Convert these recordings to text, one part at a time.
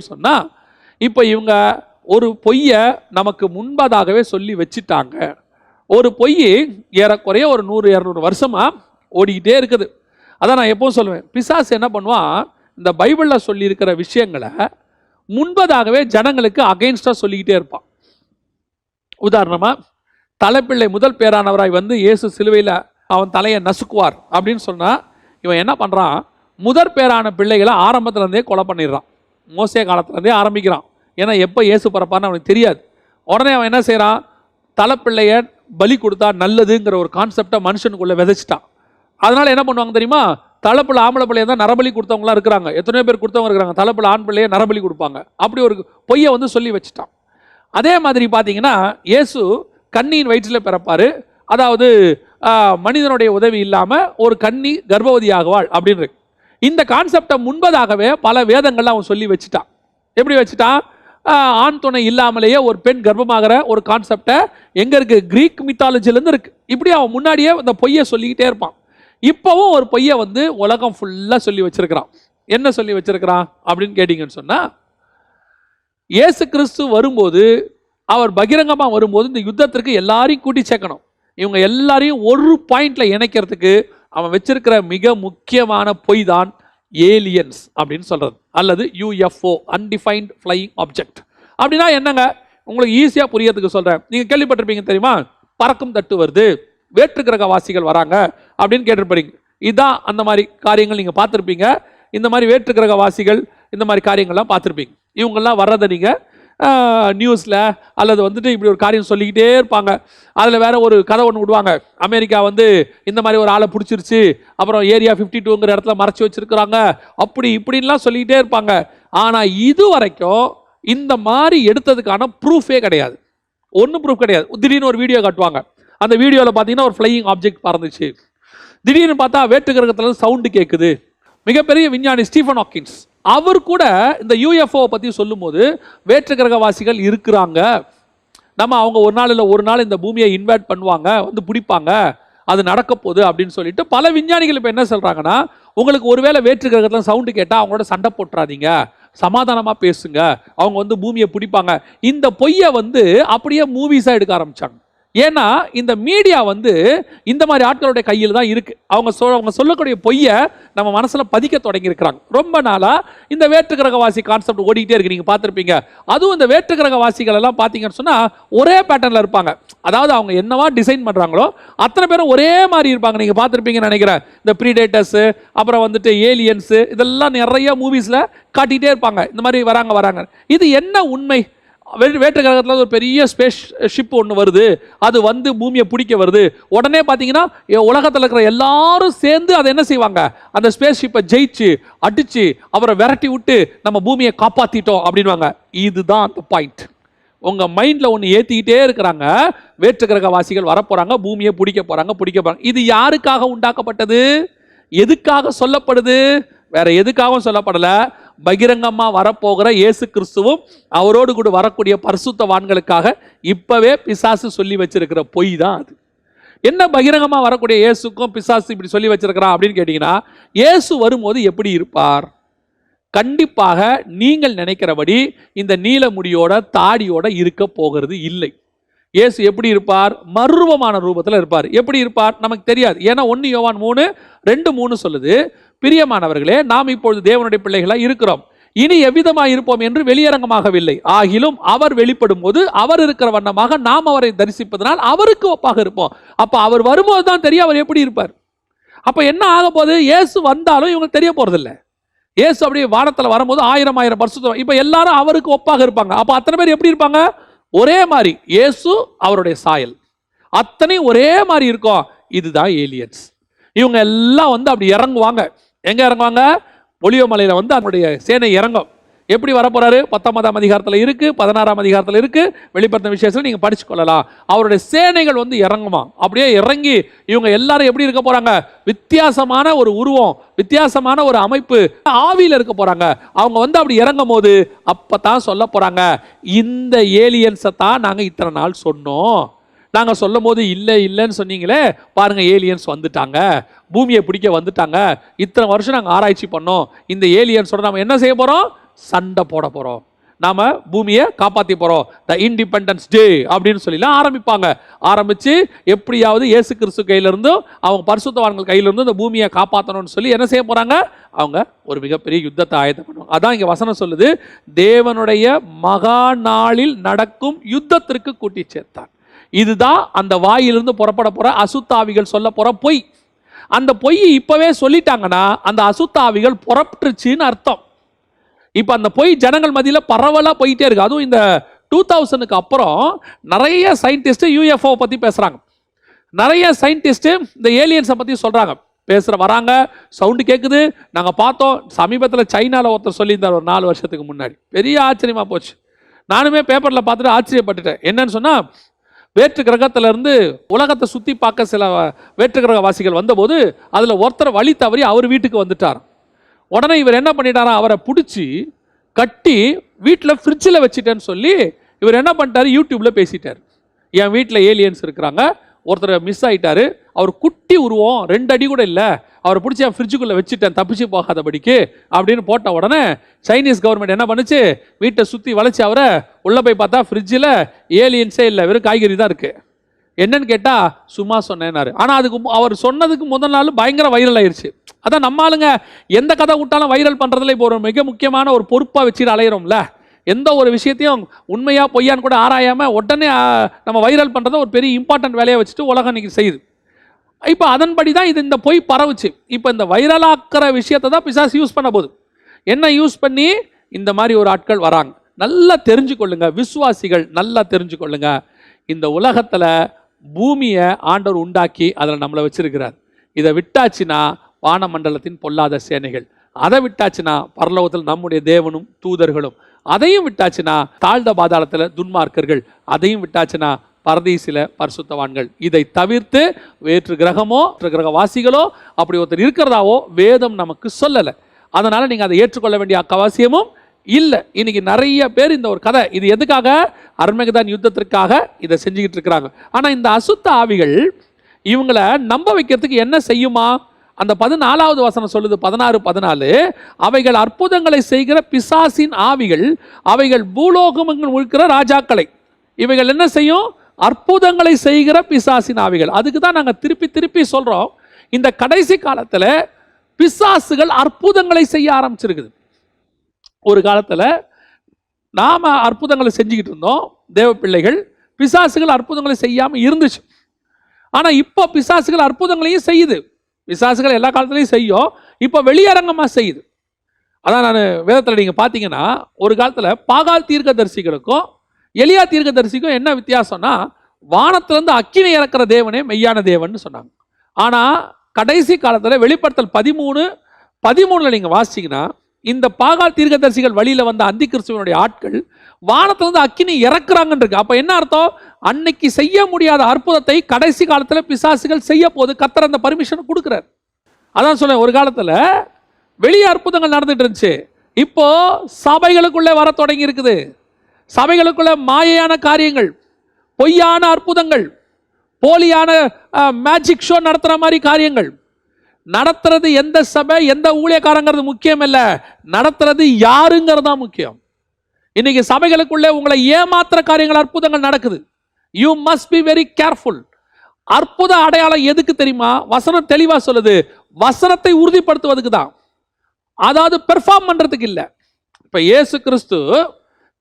சொன்னா இப்போ இவங்க ஒரு பொய்யை நமக்கு முன்பதாகவே சொல்லி வச்சுட்டாங்க. ஒரு பொய் ஏறக்குறைய ஒரு 100-200 வருஷமா ஓடிக்கிட்டே இருக்குது. அதான் நான் எப்பவும் சொல்லுவேன், பிசாசு என்ன பண்ணுவான், இந்த பைபிளில் சொல்லி இருக்கிற விஷயங்களை முன்பதாகவே ஜனங்களுக்கு அகைன்ஸ்டா சொல்லிக்கிட்டே இருப்பான். உதாரணமா, தலைப்பிள்ளை முதல் பேரானவராய் வந்து இயேசு சிலுவையில் அவன் தலையை நசுக்குவார் அப்படின்னு சொன்னா, இவன் என்ன பண்றான், முதற் பேரான பிள்ளைகளை ஆரம்பத்துல இருந்தே கொலை பண்ணிடுறான். மோசே காலத்துல இருந்தே ஆரம்பிக்கிறான். ஏன்னா எப்போ இயேசு பிறப்பான்னு அவனுக்கு தெரியாது. உடனே அவன் என்ன செய்யறான், தலைப்பிள்ளைய பலி கொடுத்தா நல்லதுங்கிற ஒரு கான்செப்டை மனுஷனுக்குள்ள விதைச்சிட்டான். அதனால என்ன பண்ணுவாங்க தெரியுமா, தலைப்பிள்ளை ஆம்பளை பிள்ளைய தான் நரபலி கொடுத்தவங்களாம் இருக்கிறாங்க, எத்தனையோ பேர் கொடுத்தவங்க இருக்கிறாங்க, தலைப்பிள்ளை ஆண் பிள்ளைய நரபலி கொடுப்பாங்க. அப்படி ஒரு பொய்யை வந்து சொல்லி வச்சுட்டான். அதே மாதிரி பார்த்தீங்கன்னா, இயேசு கன்னியின் வயிற்றில் பிறப்பாரு, அதாவது மனிதனுடைய உதவி இல்லாமல் ஒரு கன்னி கர்ப்பவதி ஆகுவாள் அப்படின்னு. இந்த கான்செப்டை முன்பதாகவே பல வேதங்கள்ல அவன் சொல்லி வச்சுட்டான். எப்படி வச்சுட்டான், ஆண் துணை இல்லாமலேயே ஒரு பெண் கர்ப்பமாகிற ஒரு கான்செப்டை எங்க இருக்கு, கிரீக் மித்தாலஜிலேருந்து இருக்கு. இப்படி அவன் முன்னாடியே இந்த பொய்யை சொல்லிக்கிட்டே இருப்பான். இப்போவும் ஒரு பொய்யை வந்து உலகம் ஃபுல்லாக சொல்லி வச்சிருக்கிறான். என்ன சொல்லி வச்சிருக்கிறான் அப்படின்னு கேட்டீங்கன்னு சொன்னா, இயேசு கிறிஸ்து வரும்போது, அவர் பகிரங்கமாக வரும்போது இந்த யுத்தத்திற்கு எல்லாரையும் கூட்டி சேர்க்கணும். இவங்க எல்லாரையும் ஒரு பாயிண்ட்ல இணைக்கிறதுக்கு அவன் வச்சிருக்கிற மிக முக்கியமான பொய் தான் ஏலியன்ஸ் அப்படின்னு சொல்றது, அல்லது யூஎஃப்ஓ, அன்டிஃபைன்ட் ஃப்ளையிங் ஆப்ஜெக்ட். அப்படின்னா என்னங்க, உங்களுக்கு ஈஸியாக புரியறதுக்கு சொல்றேன். நீங்க கேள்விப்பட்டிருப்பீங்க தெரியுமா, பறக்கும் தட்டு வருது, வேற்று கிரகவாசிகள் வராங்க அப்படின்னு கேட்டிருப்பீங்க. இதுதான் அந்த மாதிரி காரியங்கள் நீங்க பார்த்துருப்பீங்க. இந்த மாதிரி வேற்று கிரகவாசிகள் இந்த மாதிரி காரியங்கள்லாம் பார்த்துருப்பீங்க. இவங்கெல்லாம் வர்றதை நீங்க நியூஸில் அல்லது வந்துட்டு இப்படி ஒரு காரியம் சொல்லிக்கிட்டே இருப்பாங்க. அதில் வேற ஒரு கதை ஒன்று விடுவாங்க, அமெரிக்கா வந்து இந்த மாதிரி ஒரு ஆளை பிடிச்சிருச்சு, அப்புறம் ஏரியா 52ங்கிற இடத்துல மறைச்சி வச்சிருக்கிறாங்க, அப்படி இப்படின்லாம் சொல்லிக்கிட்டே இருப்பாங்க. ஆனால் இது வரைக்கும் இந்த மாதிரி எடுத்ததுக்கான ப்ரூஃபே கிடையாது, ஒன்றும் ப்ரூஃப் கிடையாது. திடீர்னு ஒரு வீடியோ காட்டுவாங்க, அந்த வீடியோவில் பார்த்தீங்கன்னா ஒரு ஃப்ளையிங் ஆப்ஜெக்ட் பறந்துச்சு. திடீர்னு பார்த்தா வேற்று கிரகத்தில் சவுண்டு கேட்குது. மிகப்பெரிய விஞ்ஞானி ஸ்டீஃபன் ஹாக்கின்ஸ் அவர் கூட இந்த யூஎஃப்ஓ பற்றி சொல்லும்போது, வேற்று கிரகவாசிகள் இருக்கிறாங்க, நம்ம அவங்க ஒரு நாள் இல்லை ஒரு நாள் இந்த பூமியை இன்வைட் பண்ணுவாங்க, வந்து பிடிப்பாங்க, அது நடக்க போகுது அப்படின்னு சொல்லிட்டு பல விஞ்ஞானிகள் இப்போ என்ன சொல்கிறாங்கன்னா, உங்களுக்கு ஒருவேளை வேற்று கிரகத்தில் சவுண்டு கேட்டால் அவங்களோட சண்டை போட்டுறாதீங்க, சமாதானமாக பேசுங்க, அவங்க வந்து பூமியை பிடிப்பாங்க. இந்த பொய்யை வந்து அப்படியே மூவிஸாக எடுக்க ஆரம்பித்தாங்க. ஏன்னா இந்த மீடியா வந்து இந்த மாதிரி ஆட்களுடைய கையில் தான் இருக்கு. அவங்க சொல்லக்கூடிய பொய்யை நம்ம மனசுல பதிக்க தொடங்கி இருக்கிறாங்க. ரொம்ப நாளா இந்த வேற்று கிரகவாசி கான்செப்ட் ஓடிக்கிட்டே இருக்கு. நீங்க பார்த்துருப்பீங்க. அதுவும் இந்த வேற்று கிரகவாசிகள் எல்லாம் பார்த்தீங்கன்னு சொன்னா ஒரே பேட்டர்ன்ல இருப்பாங்க. அதாவது அவங்க என்னவா டிசைன் பண்றாங்களோ அத்தனை பேரும் ஒரே மாதிரி இருப்பாங்க. நீங்க பார்த்துருப்பீங்கன்னு நினைக்கிறேன். இந்த ப்ரீடேட்டர்ஸ், அப்புறம் வந்துட்டு ஏலியன்ஸ், இதெல்லாம் நிறைய மூவிஸ்ல காட்டிகிட்டே இருப்பாங்க. இந்த மாதிரி வராங்க. இது என்ன உண்மை? வேற்று கிரகத்தில் ஒரு பெரிய ஸ்பேஸ் ஷிப் ஒன்று வருது, அது வந்து பூமியை பிடிக்க வருது. உடனே பார்த்தீங்கன்னா உலகத்தில் இருக்கிற எல்லாரும் சேர்ந்து அதை என்ன செய்வாங்க, அந்த ஸ்பேஸ் ஷிப்பை ஜெயிச்சு அடிச்சு அவரை விரட்டி விட்டு நம்ம பூமியை காப்பாற்றிட்டோம் அப்படின்வாங்க. இதுதான் அந்த பாயிண்ட். உங்கள் மைண்டில் ஒன்று ஏற்றிக்கிட்டே இருக்கிறாங்க, வேற்று கிரகவாசிகள் வரப்போகிறாங்க, பூமியை பிடிக்க போகிறாங்க. இது யாருக்காக உண்டாக்கப்பட்டது, எதுக்காக சொல்லப்படுது? வேற எதுக்காகவும் சொல்லப்படல. பகிரங்கமா வரப்போகிற இயேசு கிறிஸ்துவும் அவரோடு கூட வரக்கூடிய பரிசுத்தவான்களுக்காக இப்பவே பிசாசு சொல்லி வச்சிருக்கிற பொய் தான் அது. என்ன பகிரங்கமா வரக்கூடிய இயேசுக்கும் பிசாசு இப்படி சொல்லி வச்சிருக்கிறான் அப்படின்னு கேட்டீங்கன்னா, இயேசு வரும்போது எப்படி இருப்பார்? கண்டிப்பாக நீங்கள் நினைக்கிறபடி இந்த நீல முடியோட தாடியோட இருக்க போகிறது இல்லை. இயேசு எப்படி இருப்பார்? மர்வமான ரூபத்தில் இருப்பார். எப்படி இருப்பார் நமக்கு தெரியாது. ஏன்னா 1 யோவான் 3:2-3 சொல்லுது, பிரியமானவர்களே, நாம் இப்பொழுது தேவனுடைய பிள்ளைகளாக இருக்கிறோம், இனி எவ்விதமாக இருப்போம் என்று வெளியரங்கமாகவில்லை, ஆகிலும் அவர் வெளிப்படும் போது அவர் இருக்கிற வண்ணமாக நாம் அவரை தரிசிப்பதனால் அவருக்கு ஒப்பாக இருப்போம். அப்ப அவர் வரும்போது தான் தெரியும் அவர் எப்படி இருப்பார். அப்ப என்ன ஆக போகுது? இயேசு வந்தாலும் இவங்களுக்கு தெரிய போறது இல்லை. இயேசு அப்படியே வானத்தில் வரும்போது 1000 பரிசுத்தம், இப்ப எல்லாரும் அவருக்கு ஒப்பாக இருப்பாங்க. அப்ப அத்தனை பேர் எப்படி இருப்பாங்க? ஒரே மாதிரி. இயேசு அவருடைய சாயல் அத்தனை ஒரே மாதிரி இருக்கும். இதுதான் ஏலியன்ஸ். இவங்க எல்லாம் வந்து அப்படி இறங்குவாங்க. எங்க இறங்குவாங்க? ஒலிவமலையில வந்து அவருடைய சேனை இறங்கும். எப்படி வரப்போறாரு? 19ஆம் அதிகாரத்தில் இருக்கு, 16ஆம் அதிகாரத்தில் இருக்கு, வெளிப்படுத்தின விசேஷத்தில் நீங்க படிச்சு கொள்ளலாம். அவருடைய சேனைகள் வந்து இறங்குமா. அப்படியே இறங்கி இவங்க எல்லாரும் எப்படி இருக்க போறாங்க? வித்தியாசமான ஒரு உருவம், வித்தியாசமான ஒரு அமைப்பு, ஆவியில இருக்க போறாங்க. அவங்க வந்து அப்படி இறங்கும் போது அப்பதான் சொல்ல போறாங்க, இந்த ஏலியன்ஸை தான் நாங்க இத்தனை நாள் சொன்னோம். நாங்க சொல்லும் போது இல்லைன்னு சொன்னீங்களே, பாருங்க ஏலியன்ஸ் வந்துட்டாங்க, பூமியை பிடிக்க வந்துட்டாங்க, இத்தனை வருஷம் நாங்கள் ஆராய்ச்சி பண்ணோம், இந்த ஏலியன்ஸோட நம்ம என்ன செய்ய போறோம்? சண்டை போட போறோம், நாம பூமியை காப்பாற்றி போறோம், த இண்டிபெண்டன்ஸ் டே அப்படின்னு சொல்லிலாம் ஆரம்பிப்பாங்க. ஆரம்பிச்சு எப்படியாவது இயேசு கிறிஸ்து கையிலிருந்தும் அவங்க பரிசுத்தவான்கள் கையிலிருந்தும் இந்த பூமியை காப்பாற்றணும்னு சொல்லி என்ன செய்ய போறாங்க, அவங்க ஒரு மிகப்பெரிய யுத்தத்தை ஆயத்தம் பண்ணுவாங்க. அதான் இங்க வசனம் சொல்லுது, தேவனுடைய மகா நாளில் நடக்கும் யுத்தத்திற்கு கூட்டி சேர்த்தார். இதுதான் அந்த வாயிலிருந்து புறப்பட போற அசுத்தாவிகள் சொல்ல போற பொய். அந்த பொய் இப்பவே சொல்லிட்டாங்கன்னா அந்த அசுத்தாவிகள் புறப்பட்டுருச்சுன்னு அர்த்தம். இப்போ அந்த பொய் ஜனங்கள் மத்தியில் பரவலாக போயிட்டே இருக்கு. அதுவும் இந்த 2000க்கு அப்புறம் நிறைய சயின்டிஸ்ட் யூஎஃப்ஓ பற்றி பேசுகிறாங்க, நிறைய சயின்டிஸ்ட் இந்த ஏலியன்ஸை பற்றி சொல்கிறாங்க, வராங்க, சவுண்டு கேட்குது, நாங்கள் பார்த்தோம். சமீபத்தில் சைனாவில் ஒருத்தர் சொல்லியிருந்தார் ஒரு 4 வருஷத்துக்கு முன்னாடி, பெரிய ஆச்சரியமாக போச்சு. நானுமே பேப்பரில் பார்த்துட்டு ஆச்சரியப்பட்டுட்டேன். என்னன்னு சொன்னால், வேற்று கிரகத்திலிருந்து உலகத்தை சுற்றி பார்க்க சில வேற்று கிரகவாசிகள் வந்தபோது அதில் ஒருத்தர் வழி தவறி அவர் வீட்டுக்கு வந்துட்டார். உடனே இவர் என்ன பண்ணிட்டாரா, அவரை பிடிச்சி கட்டி வீட்டில் ஃப்ரிட்ஜில் வச்சுட்டேன்னு சொல்லி இவர் என்ன பண்ணிட்டாரு, யூடியூப்பில் பேசிட்டார். என் வீட்டில் ஏலியன்ஸ் இருக்கிறாங்க, ஒருத்தர் மிஸ் ஆகிட்டாரு, அவர் குட்டி உருவம் 2 அடி கூட இல்லை, அவரை பிடிச்சி என் ஃப்ரிட்ஜுக்குள்ளே வச்சுட்டேன் தப்பிச்சு போகாதபடிக்கு அப்படின்னு போட்ட உடனே சைனீஸ் கவர்மெண்ட் என்ன பண்ணுச்சு, வீட்டை சுற்றி வளைச்சி அவரை உள்ளே போய் பார்த்தா ஃப்ரிட்ஜில் ஏலியன்ஸே இல்லை, வெறும் காய்கறி தான் இருக்குது. என்னன்னு கேட்டால் சும்மா சொன்னேன்னாரு. ஆனால் அதுக்கு அவர் சொன்னதுக்கு முதல் நாள் பயங்கர வைரல் ஆயிடுச்சு. அதான் நம்ம ஆளுங்க எந்த கதை விட்டாலும் வைரல் பண்ணுறதுல இப்போ ஒரு மிக முக்கியமான ஒரு பொறுப்பாக வச்சுட்டு அலையிறோம்ல. எந்த ஒரு விஷயத்தையும் உண்மையாக பொய்யான்னு கூட ஆராயாமல் உடனே நம்ம வைரல் பண்ணுறத ஒரு பெரிய இம்பார்ட்டன்ட் வேலையை வச்சுட்டு உலகம் இன்னைக்கு செய்யுது. இப்போ அதன்படி தான் இந்த பொய் பரவுச்சு. இப்போ இந்த வைரலாக்கிற விஷயத்தை தான் பிசாசு யூஸ் பண்ண போகுது. என்ன யூஸ் பண்ணி இந்த மாதிரி ஒரு ஆட்கள் வராங்க. நல்லா தெரிஞ்சுக்கொள்ளுங்க விசுவாசிகள், நல்லா தெரிஞ்சுக்கொள்ளுங்க, இந்த உலகத்தில் பூமியை ஆண்டவர் உண்டாக்கி அதில் நம்மளை வச்சிருக்கிறார். இதை விட்டாச்சுன்னா வானமண்டலத்தின் பொல்லாத சேனைகள், அதை விட்டாச்சுன்னா பரலோகத்தில் நம்முடைய தேவனும் தூதர்களும், அதையும் விட்டாச்சுன்னா தாழ்ந்த பாதாளத்தில் துன்மார்க்கர்கள், அதையும் விட்டாச்சுன்னா பரதீசில பரிசுத்தவான்கள். இதை தவிர்த்து வேற்று கிரகமோ கிரகவாசிகளோ அப்படி ஒருத்தர் இருக்கிறதாவோ வேதம் நமக்கு சொல்லலை. அதனால நீங்கள் அதை ஏற்றுக்கொள்ள வேண்டிய அவசியமும் இல்லை. இன்னைக்கு நிறைய பேர் இந்த ஒரு கதை, இது எதுக்காக, அர்மகதான் யுத்தத்திற்காக இதை செஞ்சுக்கிட்டு இருக்கிறாங்க. ஆனால் இந்த அசுத்த ஆவிகள் இவங்களை நம்ப வைக்கிறதுக்கு என்ன செய்யுமா, அந்த 14வது வசனம் சொல்லுது, 16-14, அவைகள் அற்புதங்களை செய்கிற பிசாசின் ஆவிகள், அவைகள் பூலோகங்கள் இருக்கிற ராஜாக்களை, இவைகள் என்ன செய்யும், அற்புதங்களை செய்கிற பிசாசின் ஆவிகள். அதுக்கு தான் நாங்கள் திருப்பி திருப்பி சொல்றோம், இந்த கடைசி காலத்தில் பிசாசுகள் அற்புதங்களை செய்ய ஆரம்பிச்சிருக்குது. ஒரு காலத்தில் நாம் அற்புதங்களை செஞ்சுக்கிட்டு இருந்தோம் தேவ பிள்ளைகள், பிசாசுகள் அற்புதங்களை செய்யாமல் இருந்துச்சு. ஆனால் இப்போ பிசாசுகள் அற்புதங்களையும் செய்யுது. பிசாசுகள் எல்லா காலத்துலையும் செய்யும், இப்போ வெளியரங்கமாக செய்யுது. அதான் நான் வேதத்தில் நீங்கள் பார்த்தீங்கன்னா ஒரு காலத்தில் பாகால் தீர்க்கதரிசிகளுக்கும் எலியா தீர்க்கதரிசிக்கும் என்ன வித்தியாசம்னா, வானத்திலிருந்து அக்கினி இறக்குற தேவனே மெய்யான தேவன் சொன்னாங்க. ஆனால் கடைசி காலத்தில் வெளிப்படுத்தல் 13:13 நீங்கள் வாசிச்சிங்கன்னா, இந்த பாகால் தீர்க்கதரிசிகள் வழியில் வந்த அந்தி கிறிஸ்துவனுடைய ஆட்கள் வானத்திலிருந்து அக்கினி இறக்குறாங்கன்னு இருக்கு. அப்போ என்ன அர்த்தம், அன்னைக்கு செய்ய முடியாத அற்புதத்தை கடைசி காலத்தில் பிசாசுகள் செய்ய போது கர்த்தர் அந்த பர்மிஷன் கொடுக்குறார். அதான் சொல்ல, ஒரு காலத்தில் வெளியே அற்புதங்கள் நடந்துட்டு இருந்துச்சு, இப்போ சபைகளுக்குள்ளே வர தொடங்கி இருக்குது. சபைகளுக்குள்ள மாயையான காரியங்கள், பொய்யான அற்புதங்கள், போலியான மேஜிக் ஷோ நடத்துகிற மாதிரி காரியங்கள் நடத்துறது. எந்த சபை எந்த ஊழியக்காரங்கிறது முக்கியம் இல்லை, நடத்துறது யாருங்கிறது தான் முக்கியம். இன்னைக்கு சபைகளுக்குள்ளே உங்களை ஏமாத்துற காரியங்கள், அற்புதங்கள் நடக்குது. You must be very careful. அற்புத அடையாளம் எதுக்கு தெரியுமா, வசனம் தெளிவா சொல்லுது, வசனத்தை உறுதிப்படுத்துவதுக்கு தான், அதாவது பெர்ஃபார்ம் பண்றதுக்கு இல்லை. இப்ப இயேசு கிறிஸ்து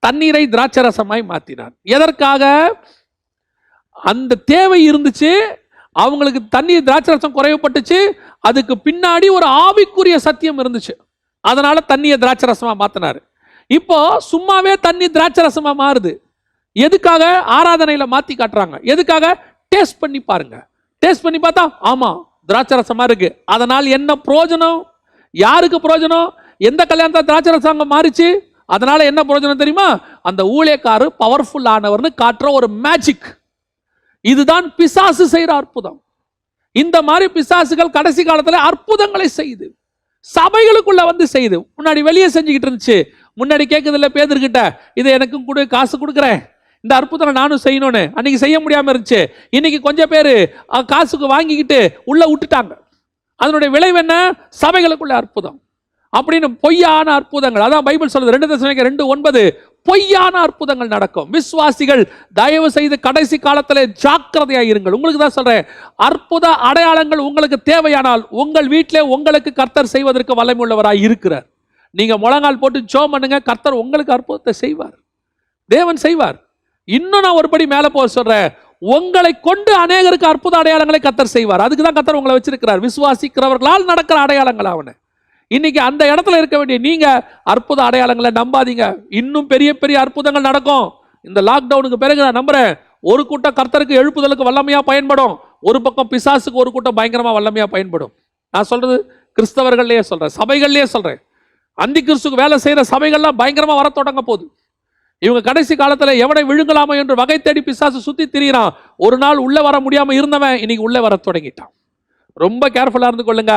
தண்ணீரை திராட்சரசமாய் மாற்றினார். எதற்காக, அந்த தேவை இருந்துச்சு, அவங்களுக்கு தண்ணீர் திராட்சரசம் குறைவுபட்டுச்சு, அதுக்கு பின்னாடி ஒரு ஆவிக்குரிய சத்தியம் இருந்துச்சு, அதனால தண்ணியை திராட்சரசமா மாத்தினாரு. இப்போ சும்மாவே தண்ணி திராட்சரசமா மாறுது. எதுக்காக, ஆராதனையில மாத்தி காட்டுறாங்க. எதுக்காக, டேஸ்ட் பண்ணி பாருங்க. டேஸ்ட் பண்ணி பார்த்தா ஆமா திராட்சரசமா இருக்கு. அதனால் என்ன பிரயோஜனம், யாருக்கு பிரயோஜனம், எந்த கல்யாணத்தை திராட்சரசம் மாறிச்சு, அதனால என்ன பிரயோஜனம் தெரியுமா, அந்த ஊழியக்காரர் பவர்ஃபுல் ஆனவர்னு காட்டுற ஒரு மேஜிக். இதுதான் பிசாசு செய்யற அற்புதம். இந்த மாதிரி பிசாசுகள் கடைசி காலத்தில் அற்புதங்களை செய்யுது, சபைகளுக்குள்ள வந்து செய்யுது. முன்னாடி வெளியே செஞ்சுக்கிட்டு இருந்துச்சு, முன்னாடி கேட்குது இல்லை பேதர்கிட்ட, இதை எனக்கும் கொடு, காசு கொடுக்குறேன், இந்த அற்புதம் நானும் செய்யணும்னு. அன்னைக்கு செய்ய முடியாம இருந்துச்சு, இன்னைக்கு கொஞ்சம் பேர் காசுக்கு வாங்கிக்கிட்டு உள்ள விட்டுட்டாங்க. அதனுடைய விளைவு என்ன, சபைகளுக்குள்ள அற்புதம். அப்படின்னு பொய்யான அற்புதங்கள். அதான் பைபிள் சொல்லுது 2 தெசலோனிக்கேயர் 2:9, பொய்யான அற்புதங்கள் நடக்கும். விசுவாசிகள் தயவு செய்து கடைசி காலத்திலே ஜாக்கிரதையா இருங்கள். உங்களுக்கு தான் சொல்றேன், அற்புத அடையாளங்கள் உங்களுக்கு தேவையானால் உங்கள் வீட்டிலே உங்களுக்கு கர்த்தர் செய்வதற்கு வல்லமையுள்ளவராய் இருக்கிறார். நீங்க முழங்கால் போட்டு ஜெபம் பண்ணுங்க, கர்த்தர் உங்களுக்கு அற்புதத்தை செய்வார், தேவன் செய்வார். இன்னும் நான் ஒருபடி மேல போக சொல்றேன், உங்களை கொண்டு அநேகருக்கு அற்புத அடையாளங்களை கர்த்தர் செய்வார். அதுக்கு தான் கர்த்தர் உங்களை வச்சிருக்கிறார். விசுவாசிக்கிறவர்களால் நடக்கிற அடையாளங்கள் அவனை. இன்னைக்கு அந்த இடத்துல இருக்க வேண்டிய நீங்க அற்புத அடையாளங்களை நம்பாதீங்க. இன்னும் பெரிய பெரிய அற்புதங்கள் நடக்கும். இந்த லாக்டவுனுக்கு பிறகு நான் நம்புறேன், ஒரு கூட்டம் கர்த்தருக்கு எழுப்புதலுக்கு வல்லமையா பயன்படும், ஒரு பக்கம் பிசாசுக்கு ஒரு கூட்டம் பயங்கரமா வல்லமையா பயன்படும். நான் சொல்றது கிறிஸ்தவர்கள்லயே சொல்றேன், சபைகள்லயே சொல்றேன். அந்தி கிறிஸ்துக்கு வேலை செய்யற சபைகள்லாம் பயங்கரமா வர தொடங்க போகுது. இவங்க கடைசி காலத்துல எவனை விழுங்கலாமோ என்று வகை தேடி பிசாசு சுத்தி திரியிறான். ஒரு நாள் உள்ள வர முடியாம இருந்தவன் இன்னைக்கு உள்ள வர தொடங்கிட்டான். ரொம்ப கேர்ஃபுல்லா இருந்து கொள்ளுங்க.